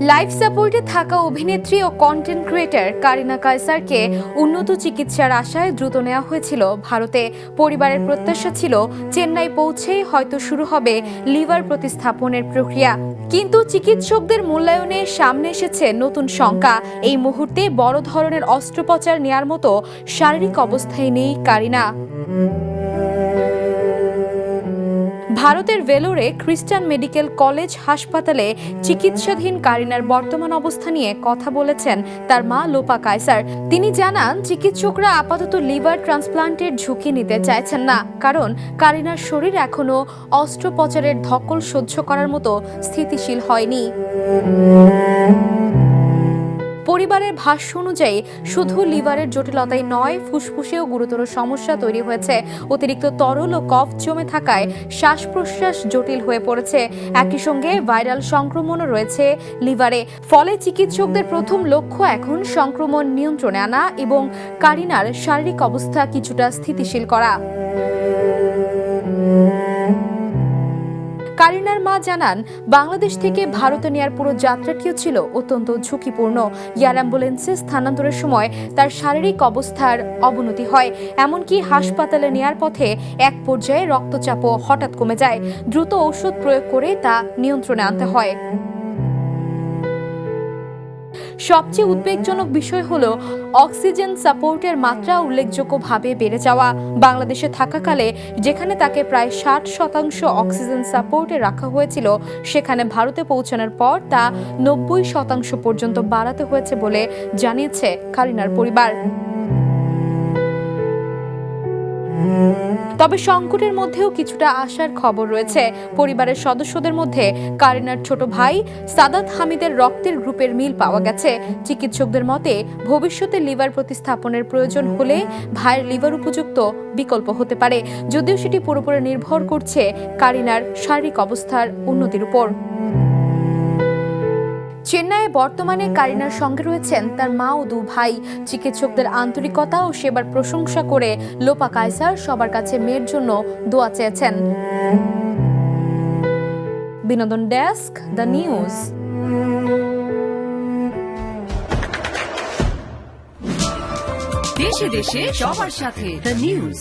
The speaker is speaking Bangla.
লাইফ সাপোর্টে থাকা অভিনেত্রী ও কন্টেন্ট ক্রিয়েটর কারিনা কায়সারকে উন্নত চিকিৎসার আশায় দ্রুত নেওয়া হয়েছিল ভারতে। পরিবারের প্রত্যাশা ছিল চেন্নাই পৌঁছেই হয়তো শুরু হবে লিভার প্রতিস্থাপনের প্রক্রিয়া, কিন্তু চিকিৎসকদের মূল্যায়নে সামনে এসেছে নতুন শঙ্কা। এই মুহূর্তে বড় ধরনের অস্ত্রোপচার নেয়ার মতো শারীরিক অবস্থায় নেই কারিনা। ভারতের ভেলোরে খ্রিস্টান মেডিকেল কলেজ হাসপাতালে চিকিৎসাধীন কারিনার বর্তমান অবস্থা নিয়ে কথা বলেছেন তার মা লোপা কায়সার। তিনি জানান, চিকিৎসকরা আপাতত লিভার ট্রান্সপ্লান্টের ঝুঁকি নিতে চাইছেন না, কারণ কারিনার শরীর এখনো অস্ত্রোপচারের ধকল সহ্য করার মতো স্থিতিশীল হয়নি। পরিবারের ভাষ্য অনুযায়ী শুধু লিভারের জটিলতাই নয়, ফুসফুসেও গুরুতর সমস্যা তৈরি হয়েছে। অতিরিক্ত তরল ও কফ জমে থাকায় শ্বাস প্রশ্বাস জটিল হয়ে পড়েছে। একই সঙ্গে ভাইরাল সংক্রমণও রয়েছে লিভারে। ফলে চিকিৎসকদের প্রথম লক্ষ্য এখন সংক্রমণ নিয়ন্ত্রণে আনা এবং কারিনার শারীরিক অবস্থা কিছুটা স্থিতিশীল করা। কারিনার মা জানান, বাংলাদেশ থেকে ভারতে নেয়ার পুরো যাত্রাটিও ছিল অত্যন্ত ঝুঁকিপূর্ণ। এয়ার অ্যাম্বুলেন্সে স্থানান্তরের সময় তার শারীরিক অবস্থার অবনতি হয়, এমনকি হাসপাতালে নেয়ার পথে এক পর্যায়ে রক্তচাপও হঠাৎ কমে যায়। দ্রুত ঔষধ প্রয়োগ করে তা নিয়ন্ত্রণে আনতে হয়। সবচেয়ে উদ্বেগজনক বিষয় হলো অক্সিজেন সাপোর্টের মাত্রা উল্লেখযোগ্যভাবে বেড়ে যাওয়া। বাংলাদেশে থাকাকালে যেখানে তাকে প্রায় 60% অক্সিজেন সাপোর্টে রাখা হয়েছিল, সেখানে ভারতে পৌঁছানোর পর তা 90% পর্যন্ত বাড়াতে হয়েছে বলে জানিয়েছে কারিনার পরিবার। তবে সংকটের মধ্যেও কিছুটা আশার খবর রয়েছে। পরিবারের সদস্যদের মধ্যে কারিনার ছোট ভাই সাদাত হামিদের রক্তের গ্রুপের মিল পাওয়া গেছে। চিকিৎসকদের মতে ভবিষ্যতে লিভার প্রতিস্থাপনের প্রয়োজন হলে ভাইয়ের লিভার উপযুক্ত বিকল্প হতে পারে, যদিও সেটি পুরোপুরি নির্ভর করছে কারিনার শারীরিক অবস্থার উন্নতির উপর। চেন্নাইয়ে বর্তমানে কারিনার সঙ্গে রয়েছেন তার মা ও 2 ভাই। চিকিৎসকদের আন্তরিকতা ও সেবার প্রশংসা করে লোপা কায়সার সবার কাছে মেয়ের জন্য দোয়া চেয়েছেন। বিনোদন ডেস্ক, দ্য নিউজ। দেশে দেশে সবার সাথে, দ্য নিউজ।